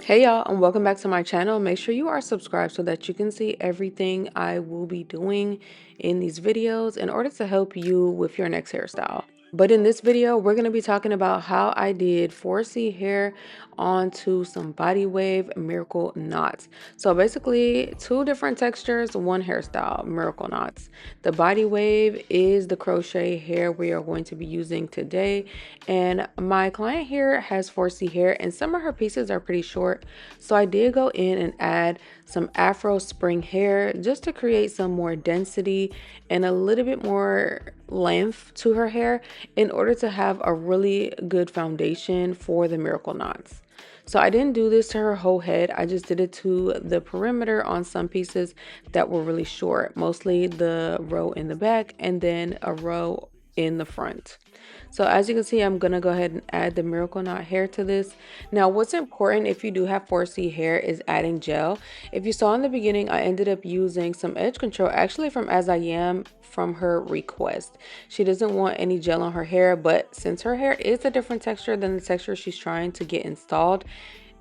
Hey y'all, and welcome back to my channel. Make sure you are subscribed so that you can see everything I will be doing in these videos in order to help you with your next hairstyle. But in this video, we're going to be talking about how I did 4C hair onto some body wave miracle knots. So basically, two different textures, one hairstyle, miracle knots. The body wave is the crochet hair we are going to be using today. And my client here has 4C hair and some of her pieces are pretty short. So I did go in and add some Afro spring hair just to create some more density and a little bit more length to her hair in order to have a really good foundation for the miracle knots. So I didn't do this to her whole head. I just did it to the perimeter on some pieces that were really short, mostly the row in the back and then a row in the front. So as you can see, I'm gonna go ahead and add the miracle knot hair to this. Now what's important if you do have 4C hair is adding gel. If you saw in the beginning, I ended up using some edge control actually from As I Am from her request. She doesn't want any gel on her hair, but since her hair is a different texture than the texture she's trying to get installed,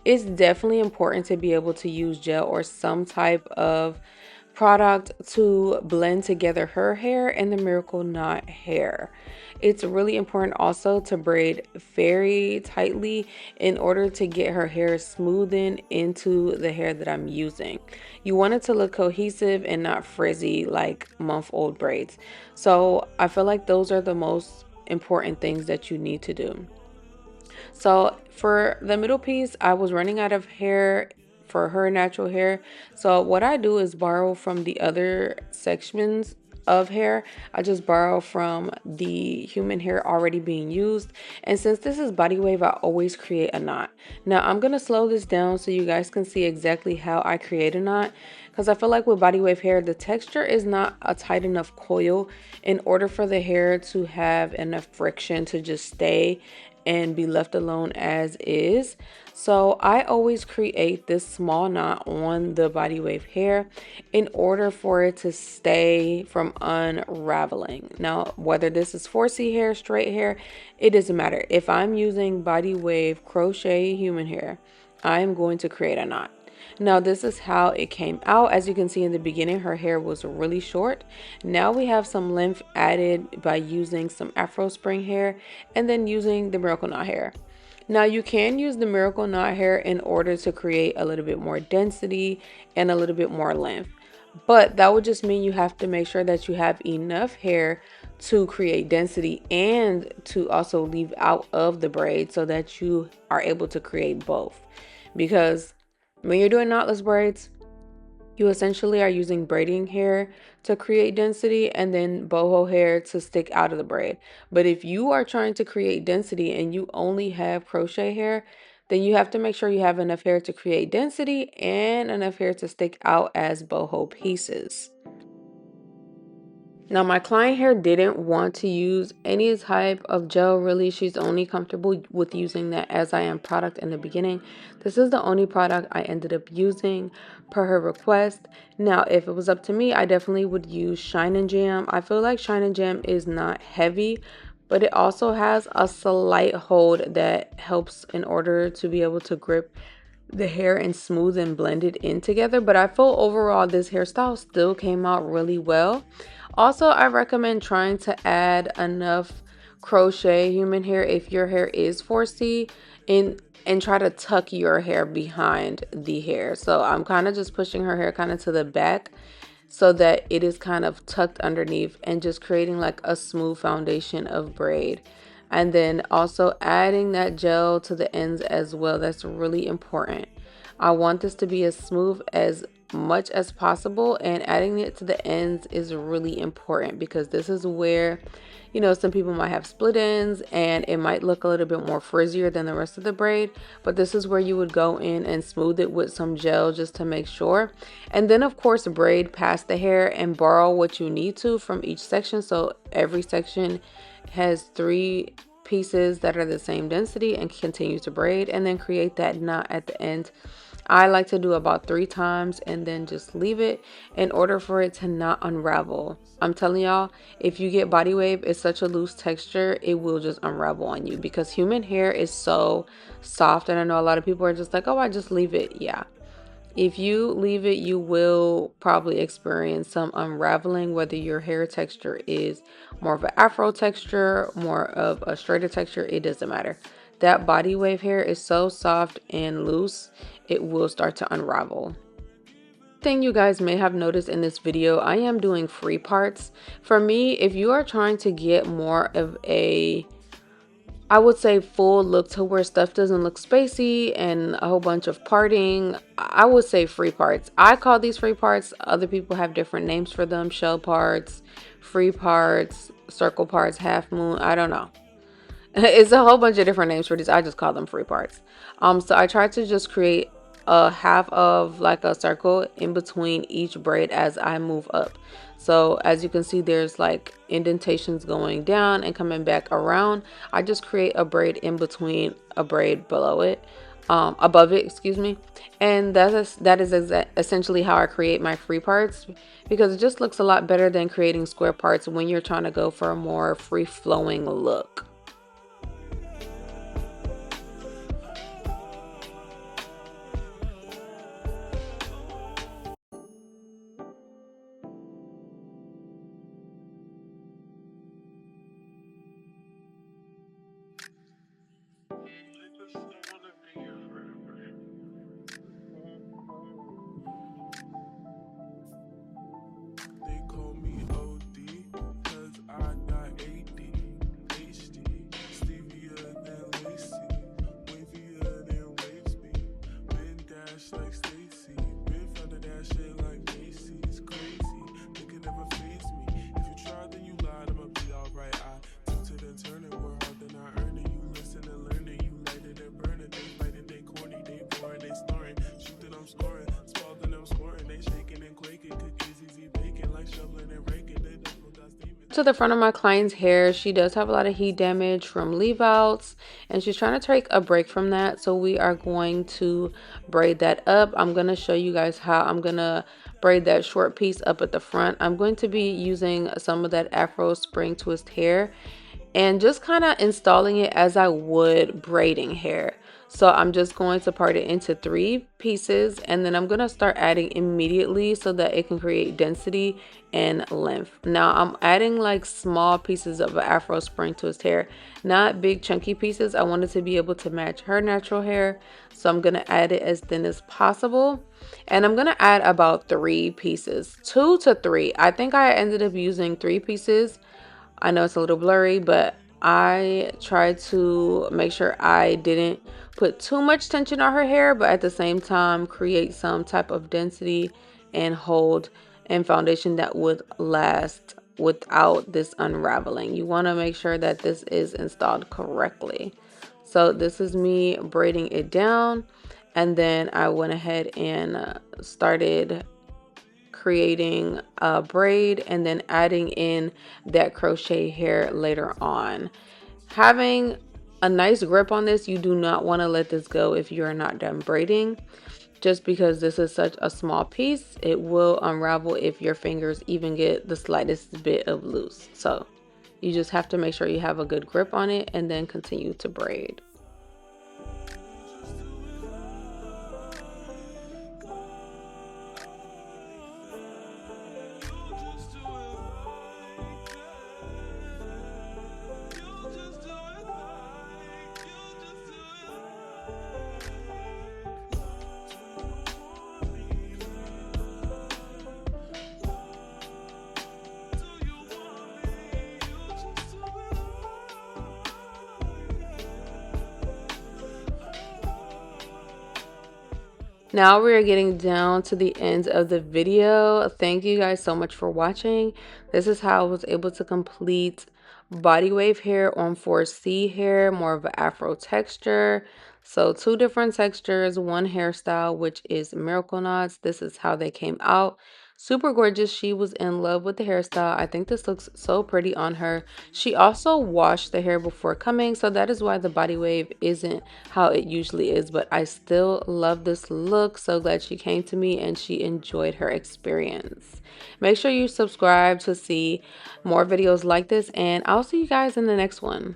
it's definitely important to be able to use gel or some type of product to blend together her hair and the miracle knot hair. It's really important also to braid very tightly in order to get her hair smoothened into the hair that I'm using. You want it to look cohesive and not frizzy like month-old braids. So I feel like those are the most important things that you need to do. So for the middle piece, I was running out of hair for her natural hair. So what I do is borrow from the other sections of hair. I just borrow from the human hair already being used. And since this is body wave, I always create a knot. Now I'm going to slow this down so you guys can see exactly how I create a knot. Because I feel like with body wave hair, the texture is not a tight enough coil in order for the hair to have enough friction to just stay and be left alone as is. So I always create this small knot on the body wave hair in order for it to stay from unraveling. Now, whether this is 4C hair, straight hair, it doesn't matter. If I'm using body wave crochet human hair, I'm going to create a knot. Now this is how it came out. As you can see in the beginning, her hair was really short. Now we have some length added by using some Afro spring hair and then using the miracle knot hair. Now you can use the miracle knot hair in order to create a little bit more density and a little bit more length. But that would just mean you have to make sure that you have enough hair to create density and to also leave out of the braid so that you are able to create both. Because when you're doing knotless braids, you essentially are using braiding hair to create density and then boho hair to stick out of the braid. But if you are trying to create density and you only have crochet hair, then you have to make sure you have enough hair to create density and enough hair to stick out as boho pieces. Now my client here didn't want to use any type of gel really. She's only comfortable with using that As I Am product in the beginning. This is the only product I ended up using per her request. Now if it was up to me, I definitely would use Shine and Jam. I feel like Shine and Jam is not heavy, but it also has a slight hold that helps in order to be able to grip the hair and smooth and blend it in together. But I feel overall this hairstyle still came out really well. Also, I recommend trying to add enough crochet human hair if your hair is 4C and try to tuck your hair behind the hair. So I'm kind of just pushing her hair kind of to the back so that it is kind of tucked underneath and just creating like a smooth foundation of braid. And then also adding that gel to the ends as well. That's really important. I want this to be as smooth as much as possible, and adding it to the ends is really important because this is where, you know, some people might have split ends and it might look a little bit more frizzier than the rest of the braid, but this is where you would go in and smooth it with some gel just to make sure. And then of course braid past the hair and borrow what you need to from each section. So every section has 3 pieces that are the same density and continue to braid, and then create that knot at the end. I like to do about 3 times and then just leave it in order for it to not unravel. I'm telling y'all, if you get body wave, it's such a loose texture, it will just unravel on you because human hair is so soft. And I know a lot of people are just like, oh, I just leave it. Yeah. If you leave it, you will probably experience some unraveling, whether your hair texture is more of an afro texture, more of a straighter texture, it doesn't matter. That body wave hair is so soft and loose, it will start to unravel. Thing you guys may have noticed in this video, I am doing free parts. For me, if you are trying to get more of a, I would say, full look to where stuff doesn't look spacey and a whole bunch of parting, I would say free parts. I call these free parts. Other people have different names for them. Shell parts, free parts, circle parts, half moon. I don't know. It's a whole bunch of different names for these. I just call them free parts. So I tried to just create a half of like a circle in between each braid as I move up. So as you can see, there's like indentations going down and coming back around. I just create a braid in between a braid below it, above it, excuse me. And that is essentially how I create my free parts, because it just looks a lot better than creating square parts when you're trying to go for a more free flowing look. To the front of my client's hair, she does have a lot of heat damage from leave outs, and she's trying to take a break from that. So we are going to braid that up. I'm going to show you guys how I'm going to braid that short piece up at the front. I'm going to be using some of that Afro spring twist hair and just kind of installing it as I would braiding hair. So I'm just going to part it into 3 pieces, and then I'm going to start adding immediately so that it can create density and length. Now I'm adding like small pieces of Afro spring twist hair, not big chunky pieces. I wanted to be able to match her natural hair, so I'm going to add it as thin as possible. And I'm going to add about 3 pieces, 2 to 3. I think I ended up using 3 pieces. I know it's a little blurry, but I tried to make sure I didn't put too much tension on her hair, but at the same time create some type of density and hold and foundation that would last without this unraveling. You want to make sure that this is installed correctly. So this is me braiding it down, and then I went ahead and started creating a braid and then adding in that crochet hair later on. Having a nice grip on this, you do not want to let this go if you are not done braiding, just because this is such a small piece. It will unravel if your fingers even get the slightest bit of loose. So you just have to make sure you have a good grip on it and then continue to braid. Now we are getting down to the end of the video. Thank you guys so much for watching. This is how I was able to complete body wave hair on 4C hair, more of an afro texture. So two different textures, one hairstyle, which is miracle knots. This is how they came out. Super gorgeous. She was in love with the hairstyle. I think this looks so pretty on her. She also washed the hair before coming, so that is why the body wave isn't how it usually is, but I still love this look. So glad she came to me and she enjoyed her experience. Make sure you subscribe to see more videos like this, and I'll see you guys in the next one.